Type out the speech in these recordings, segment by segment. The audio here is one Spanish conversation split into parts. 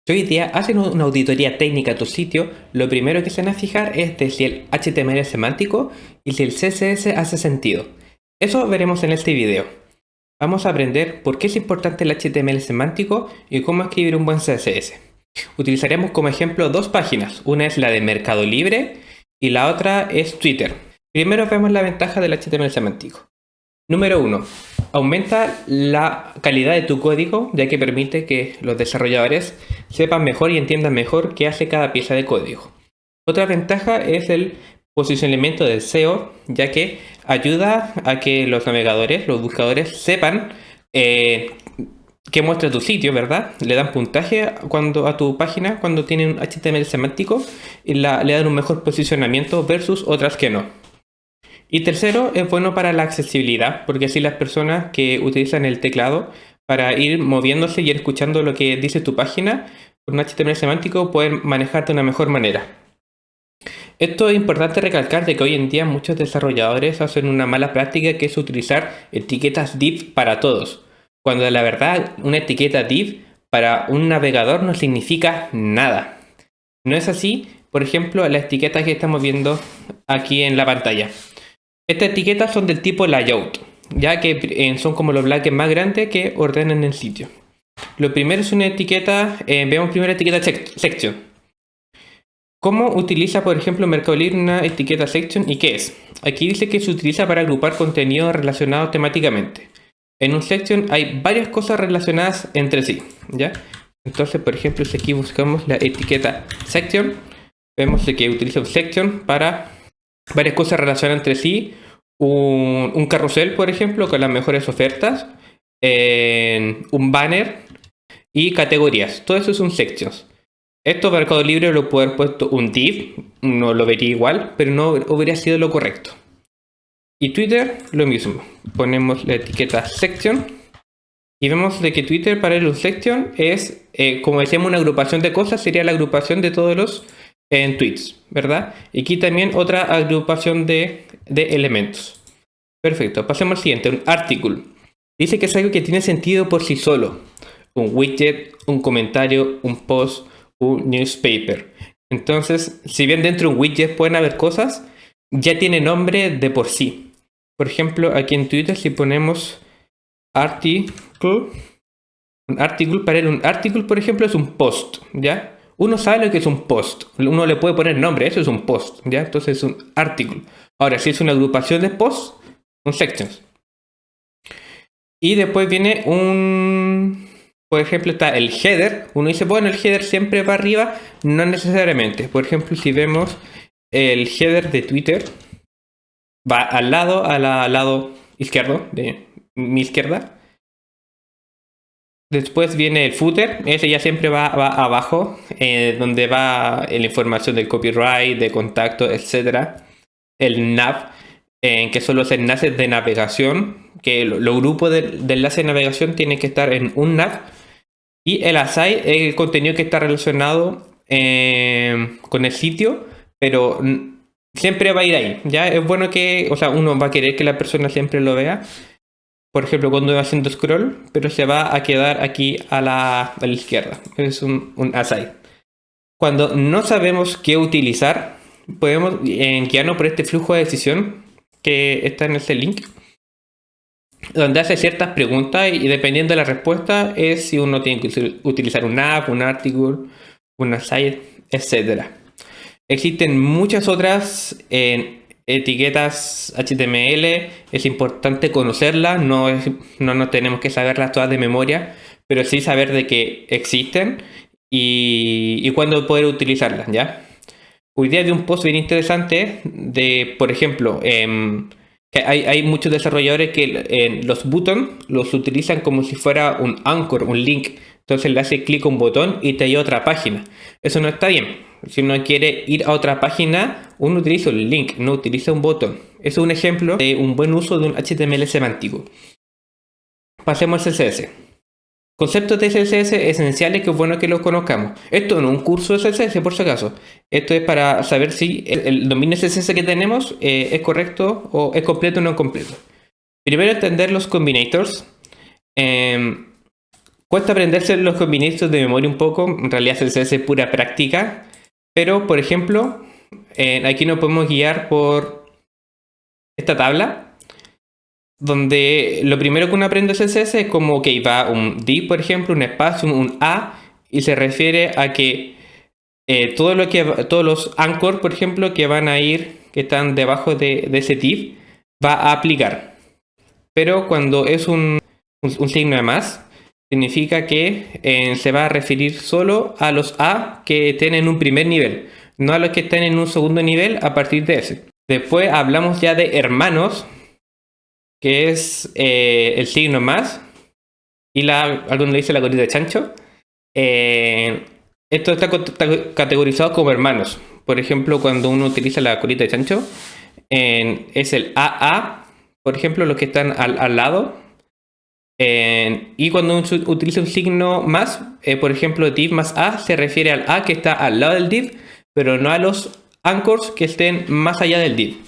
Si hoy día hacen una auditoría técnica a tu sitio, lo primero que se van a fijar es de si el HTML es semántico y si el CSS hace sentido. Eso veremos en este video. Vamos a aprender por qué es importante el HTML semántico y cómo escribir un buen CSS. Utilizaremos como ejemplo dos páginas, una es la de Mercado Libre y la otra es Twitter. Primero vemos la ventaja del HTML semántico. Número 1. Aumenta la calidad de tu código, ya que permite que los desarrolladores sepan mejor y entiendan mejor qué hace cada pieza de código. Otra ventaja es el posicionamiento del SEO, ya que ayuda a que los navegadores, los buscadores, sepan qué muestra tu sitio, ¿verdad? Le dan puntaje a tu página cuando tienen un HTML semántico y le dan un mejor posicionamiento versus otras que no. Y tercero, es bueno para la accesibilidad, porque así las personas que utilizan el teclado para ir moviéndose y ir escuchando lo que dice tu página, con un HTML semántico pueden manejarte de una mejor manera. Esto es importante recalcar de que hoy en día muchos desarrolladores hacen una mala práctica que es utilizar etiquetas div para todos, cuando la verdad una etiqueta div para un navegador no significa nada. ¿No es así? Por ejemplo, las etiquetas que estamos viendo aquí en la pantalla. Estas etiquetas son del tipo layout, ya que son como los bloques más grandes que ordenan el sitio. Lo primero es una etiqueta, veamos primero la etiqueta section. ¿Cómo utiliza, por ejemplo, Mercado Libre una etiqueta section y qué es? Aquí dice que se utiliza para agrupar contenido relacionado temáticamente. En un section hay varias cosas relacionadas entre sí, ¿ya? Entonces, por ejemplo, si aquí buscamos la etiqueta section, vemos que utiliza un section para varias cosas relacionadas entre sí, un carrusel, por ejemplo, con las mejores ofertas, un banner y categorías. Todo eso son sections. Esto Mercado Libre lo puede haber puesto un div, no lo vería igual, pero no hubiera sido lo correcto. Y Twitter, lo mismo. Ponemos la etiqueta section y vemos de que Twitter para el un section es, como decíamos, una agrupación de cosas, sería la agrupación de todos los en tweets, ¿verdad? Y aquí también otra agrupación de elementos. Perfecto, pasemos al siguiente, un article. Dice que es algo que tiene sentido por sí solo. Un widget, un comentario, un post, un newspaper. Entonces, si bien dentro de un widget pueden haber cosas, ya tiene nombre de por sí. Por ejemplo, aquí en Twitter si ponemos article, un article, para él un article, por ejemplo, es un post, ¿ya? Uno sabe lo que es un post. Uno le puede poner nombre, eso es un post, ¿ya? Entonces es un artículo. Ahora, si es una agrupación de posts, son sections. Y después viene por ejemplo, está el header. Uno dice, bueno, el header siempre va arriba. No necesariamente. Por ejemplo, si vemos el header de Twitter, va al lado izquierdo, de mi izquierda. Después viene el footer, ese ya siempre va abajo, donde va la información del copyright, de contacto, etc. El nav, que son los enlaces de navegación, que los grupos de enlaces de navegación tienen que estar en un nav. Y el aside es el contenido que está relacionado con el sitio, pero siempre va a ir ahí. Ya es bueno que, o sea, uno va a querer que la persona siempre lo vea. Por ejemplo, cuando va haciendo scroll, pero se va a quedar aquí a la izquierda. Es un aside. Cuando no sabemos qué utilizar, podemos guiarnos por este flujo de decisión que está en ese link, donde hace ciertas preguntas y dependiendo de la respuesta es si uno tiene que utilizar un app, un artículo, un aside, etc. Existen muchas otras etiquetas HTML, es importante conocerlas, no nos tenemos que saberlas todas de memoria, pero sí saber de que existen y cuándo poder utilizarlas, ¿ya? Hoy día vi un post bien interesante de, por ejemplo, que hay muchos desarrolladores que los buttons los utilizan como si fuera un anchor, un link. Entonces le hace clic a un botón y te lleva a otra página. Eso no está bien. Si uno quiere ir a otra página, uno utiliza un link, no utiliza un botón. Eso es un ejemplo de un buen uso de un HTML semántico. Pasemos al CSS. Conceptos de CSS esenciales que es bueno que los conozcamos. Esto no es un curso de CSS por si acaso. Esto es para saber si el dominio CSS que tenemos es correcto o es completo o no completo. Primero entender los combinators. Cuesta aprenderse los combinations de memoria un poco, en realidad CSS es pura práctica, pero por ejemplo, aquí nos podemos guiar por esta tabla, donde lo primero que uno aprende CSS es como que va un div, por ejemplo, un espacio, un a, y se refiere a que todos los anchors, por ejemplo, que van a ir, que están debajo de ese div, va a aplicar. Pero cuando es un signo de más, significa que se va a referir solo a los A que estén en un primer nivel, no a los que estén en un segundo nivel a partir de ese. Después hablamos ya de hermanos, que es el signo más, y alguno le dice la colita de chancho. Esto está categorizado como hermanos. Por ejemplo, cuando uno utiliza la colita de chancho, es el AA, por ejemplo, los que están al lado. Y cuando uno utiliza un signo más, por ejemplo, div más A, se refiere al A que está al lado del div, pero no a los anchors que estén más allá del div.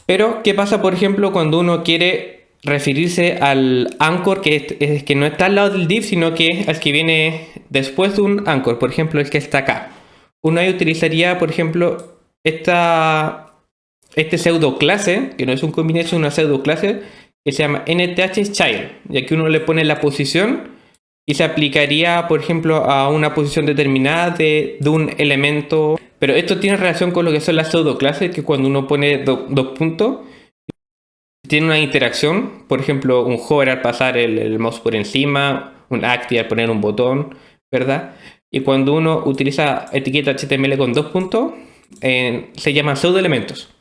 Pero, ¿qué pasa, por ejemplo, cuando uno quiere referirse al anchor que no está al lado del div, sino que al que viene después de un anchor? Por ejemplo, el que está acá. Uno ahí utilizaría, por ejemplo, este pseudo clase, que no es un combination, una pseudo clase, que se llama nthchild, y aquí uno le pone la posición y se aplicaría, por ejemplo, a una posición determinada de un elemento. Pero esto tiene relación con lo que son las pseudo clases, que cuando uno pone dos puntos, tiene una interacción, por ejemplo, un hover al pasar el mouse por encima, un active al poner un botón, ¿verdad? Y cuando uno utiliza etiqueta HTML con 2 puntos, se llaman pseudo elementos.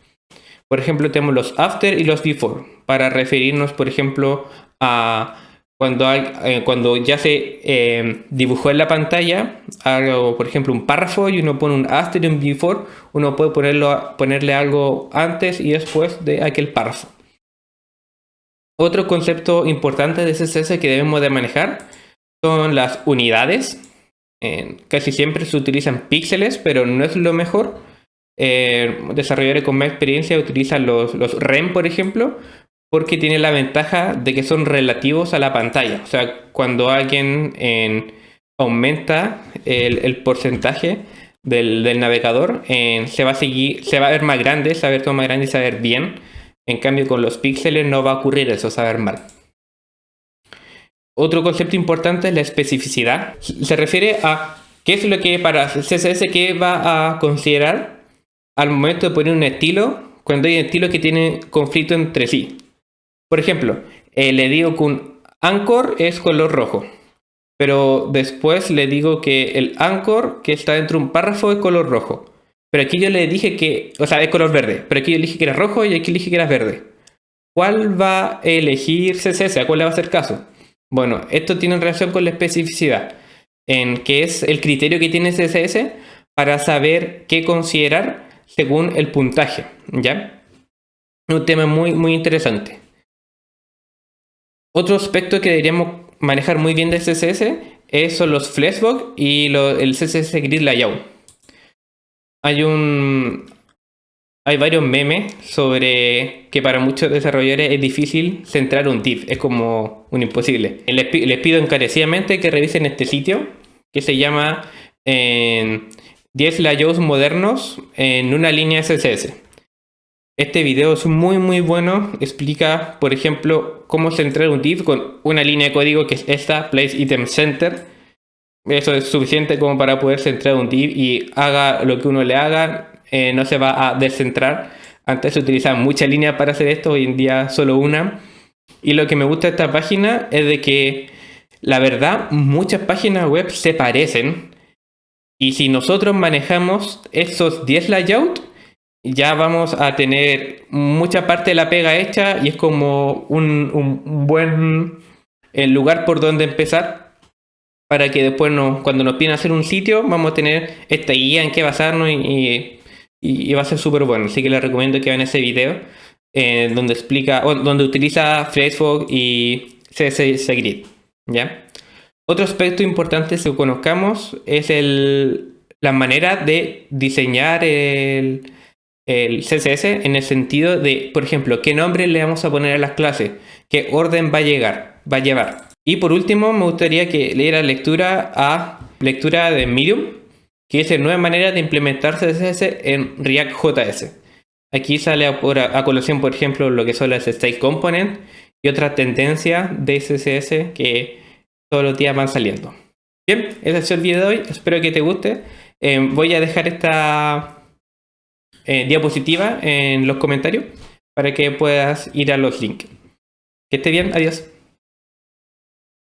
Por ejemplo, tenemos los after y los before, para referirnos, por ejemplo, a cuando ya se dibujó en la pantalla algo, por ejemplo, un párrafo, y uno pone un after y un before, uno puede ponerle algo antes y después de aquel párrafo. Otro concepto importante de CSS que debemos de manejar son las unidades. Casi siempre se utilizan píxeles, pero no es lo mejor. Desarrolladores con más experiencia utilizan los rem, por ejemplo, porque tienen la ventaja de que son relativos a la pantalla. O sea, cuando alguien aumenta el porcentaje del navegador, se va a ver más grande, se va a ver todo más grande y se va a ver bien. En cambio, con los píxeles no va a ocurrir eso, se va a ver mal. Otro concepto importante es la especificidad. Se refiere a qué es lo que para CSS que va a considerar al momento de poner un estilo, cuando hay estilos que tienen conflicto entre sí. Por ejemplo, le digo que un anchor es color rojo, pero después le digo que el anchor que está dentro de un párrafo es color rojo. Pero aquí yo le dije que, o sea, es color verde, pero aquí yo le dije que era rojo y aquí le dije que era verde. ¿Cuál va a elegir CSS? ¿A cuál le va a hacer caso? Bueno, esto tiene relación con la especificidad, en que es el criterio que tiene CSS para saber qué considerar según el puntaje, ¿ya? Un tema muy, muy interesante. Otro aspecto que deberíamos manejar muy bien de CSS son los flexbox y el CSS Grid Layout. Hay varios memes sobre que para muchos desarrolladores es difícil centrar un div, es como un imposible. Les pido encarecidamente que revisen este sitio que se llama 10 layouts modernos en una línea CSS. Este video es muy muy bueno, explica por ejemplo cómo centrar un div con una línea de código que es esta, place item center. Eso es suficiente como para poder centrar un div y haga lo que uno le haga, no se va a descentrar. Antes se utilizaban muchas líneas para hacer esto, hoy en día solo una. Y lo que me gusta de esta página es de que la verdad muchas páginas web se parecen, y si nosotros manejamos estos 10 layouts ya vamos a tener mucha parte de la pega hecha, y es como un buen lugar por donde empezar, para que después cuando nos piden hacer un sitio vamos a tener esta guía en qué basarnos y va a ser súper bueno. Así que les recomiendo que vean ese video donde explica, donde utiliza Flexbox y CSS Grid, ¿ya? Otro aspecto importante que conozcamos es la manera de diseñar el CSS, en el sentido de, por ejemplo, qué nombre le vamos a poner a las clases, qué orden va a llevar. Y por último, me gustaría que leyeras lectura de Medium, que es la nueva manera de implementar CSS en React.js. Aquí sale a colación, por ejemplo, lo que son las Style Component y otras tendencias de CSS que todos los días van saliendo. Bien, ese ha sido el video de hoy. Espero que te guste. Voy a dejar esta diapositiva en los comentarios para que puedas ir a los links. Que esté bien, adiós.